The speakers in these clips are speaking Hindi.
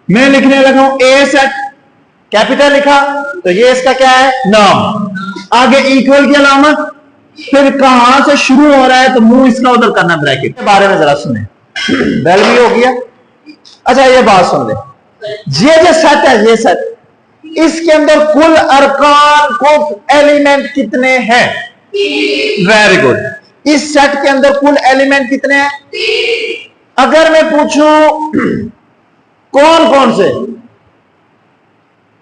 मैं लिखने लगा हूं ए सेट, कैपिटल लिखा तो ये इसका क्या है नाम, आगे इक्वल की अलामत, फिर कहां से शुरू हो रहा है तो मुंह इसका उधर करना ब्रैकेट के बारे में जरा सुने। वेल भी हो गया। अच्छा ये बात सुन ले, ये जो सेट है ये सेट, इसके अंदर कुल अरकान कुल एलिमेंट कितने हैं? Very good. इस सेट के अंदर कुल एलिमेंट कितने हैं? अगर मैं पूछूं कौन कौन से,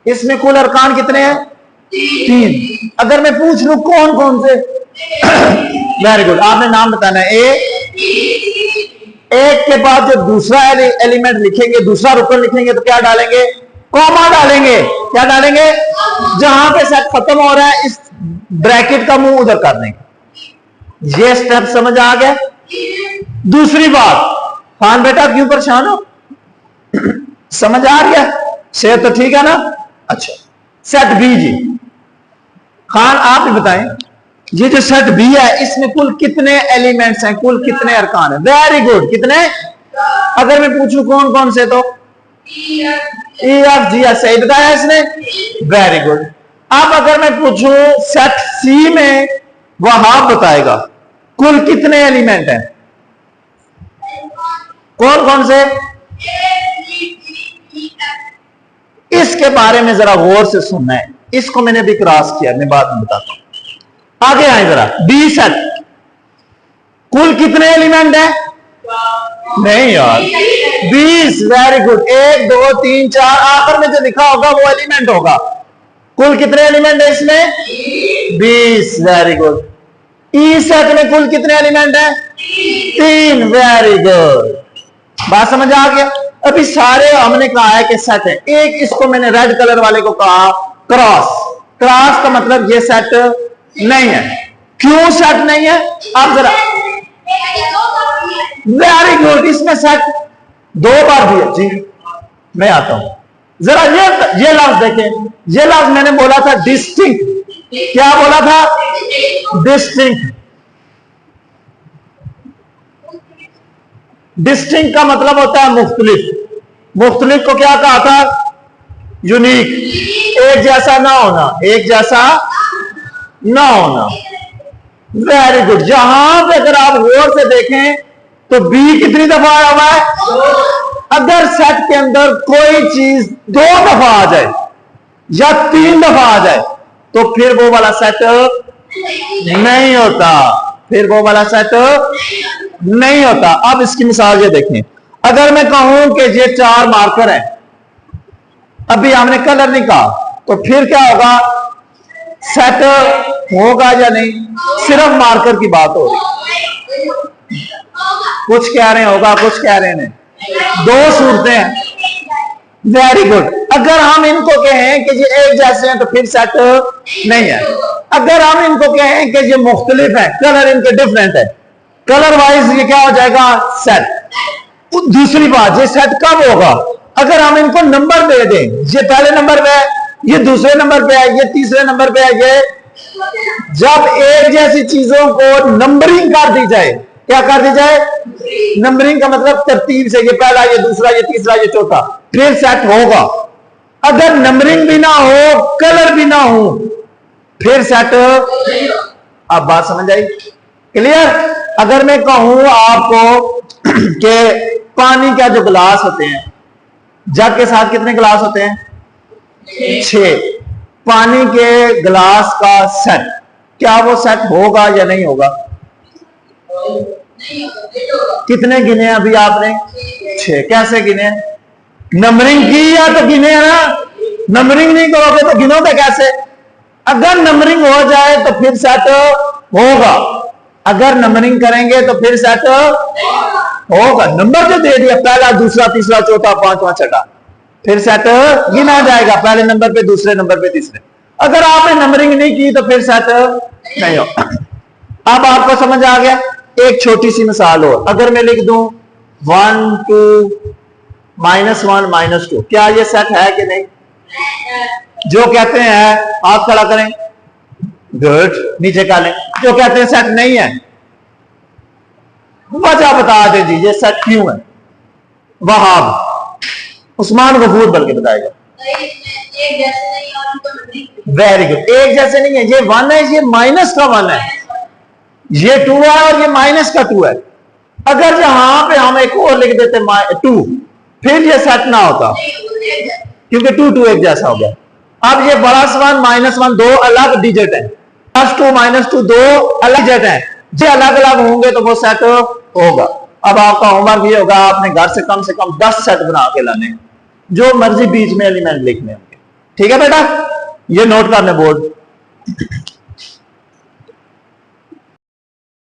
इसमें कुल अरकान कितने हैं? 3। अगर मैं पूछ लूं कौन कौन से, वेरी गुड, आपने नाम बताना है। एक के बाद जो दूसरा एलिमेंट लिखेंगे, दूसरा रुकन लिखेंगे तो क्या डालेंगे? कॉमा डालेंगे। क्या डालेंगे? जहां पे सेट खत्म हो रहा है इस ब्रैकेट का मुंह उधर कर देंगे। ये स्टेप समझ आ गया? दूसरी बात, खान बेटा क्यों परेशान हो? समझ आ गया? शेर तो ठीक है ना? अच्छा, सेट बी जी, खान आप ही बताएं, ये जो सेट बी है इसमें कुल कितने एलिमेंट्स हैं, कुल कितने अरकान हैं? वेरी गुड, कितने? अगर मैं पूछूं कौन कौन से तो ई एफ जी एस, सही बताया इसने, वेरी गुड। अब अगर मैं पूछूं सेट सी में, वहां बताएगा कुल कितने एलिमेंट हैं, कौन कौन से? इसके बारे में जरा गौर से सुनना है, इसको मैंने भी क्रॉस किया, मैं बाद में बताता हूं। आगे आए जरा, बी सेट कुल कितने एलिमेंट है? नहीं यार, 20, वेरी गुड। 1 2 3 4, आखिर में जो लिखा होगा वो एलिमेंट होगा। कुल कितने एलिमेंट है इसमें? 20, वेरी गुड। ई सेट में कुल कितने एलिमेंट है? 3, वेरी गुड। बात समझ आ गया? अभी सारे हमने कहा है कि सेट है। एक इसको मैंने रेड कलर वाले को कहा क्रॉस। क्रॉस का मतलब ये सेट नहीं है। क्यों सेट नहीं है? आप जरा, वेरी गुड, इसमें सेट 2 बार दिया जी। मैं आता हूं, जरा ये लफ्ज देखें। ये लफ्ज मैंने बोला था डिस्टिंक्ट। क्या बोला था? डिस्टिंक्ट। डिस्टिंक्ट का मतलब होता है मुख्तलिफ। मुख्तलिफ को क्या कहा था? यूनिक। एक जैसा ना होना, एक जैसा ना होना। Very good. जहां पे अगर आप गौर से देखें तो बी कितनी दफा आया हुआ है? अगर सेट के अंदर कोई चीज 2 दफा आ जाए या 3 दफा आ जाए तो फिर वो वाला सेट नहीं होता, फिर वो वाला सेट नहीं होता। अब इसकी मिसाल ये देखें, अगर मैं कहूं कि ये 4 मार्कर हैं, अभी हमने कलर नहीं कहा, तो फिर क्या होगा? सेट होगा या नहीं? सिर्फ मार्कर की बात हो रही। कुछ कह रहे होगा, कुछ कह रहे नहीं। 2 सूरतें हैं। Very good. अगर हम इनको कहें कि ये एक जैसे हैं तो फिर सेट नहीं है। अगर हम इनको कहें कि ये मुख्तलिफ है, कलर इनके डिफरेंट है, कलर वाइज ये क्या हो जाएगा? सेट। दूसरी बात, ये सेट कब होगा? अगर हम इनको नंबर दे दें, ये पहले नंबर पे है, ये दूसरे नंबर पे है, ये तीसरे नंबर पे है, ये जब एक जैसी चीजों को नंबरिंग कर दी जाए, क्या कर दी जाए? नंबरिंग का मतलब तरतीब से, ये पहला, ये दूसरा, ये तीसरा, ये चौथा, फिर सेट होगा। अगर नंबरिंग भी ना हो, कलर भी ना हो, फिर सेट। अब बात समझ आई? क्लियर? अगर मैं कहूं आपको कि पानी का जो गिलास होते हैं, जग के साथ कितने गिलास होते हैं? 6। पानी के गिलास का सेट, क्या वो सेट होगा या नहीं होगा? कितने गिने अभी आपने? 6। कैसे गिने? नंबरिंग की या तो गिने है ना? नंबरिंग नहीं करोगे तो गिनोगे कैसे? अगर नंबरिंग हो जाए तो फिर सेट होगा, अगर नंबरिंग करेंगे तो फिर सेट होगा। नंबर जो दे दिया, पहला, दूसरा, तीसरा, चौथा, पांचवा, छठा, फिर सेट गिना जाएगा, पहले नंबर पे, दूसरे नंबर पे, तीसरे। अगर आपने नंबरिंग नहीं की तो फिर सेट नहीं हो। अब आपको समझ आ गया? एक छोटी सी मिसाल हो, अगर मैं लिख दूं 1 2 -1 -2, क्या ये सेट है कि नहीं? जो कहते हैं हाथ खड़ा करें, गुड, नीचे का लें। जो कहते हैं सेट नहीं है, वजह बता दे जी, ये सेट क्यों है? वहाब उस्मान गफूर बल्कि बताएगा। वेरी गुड, एक जैसे नहीं है, ये 1 है, ये माइनस का 1 है, ये 2 है और ये माइनस का 2 है। अगर यहां पे हम एक और लिख देते 2, फिर ये सेट ना होता, क्योंकि 2 2 एक जैसा हो गया। अब ये +1 -1 दो अलग डिजिट है, +2 -2 दो अलग डिजिट है, जो अलग अलग होंगे तो वो सेट होगा। अब आपका होमवर्क ये होगा, आपने घर से कम 10 सेट बना के लाने, जो मर्जी बीच में एलिमेंट लिखने होंगे। ठीक है बेटा, ये नोट करने बोर्ड।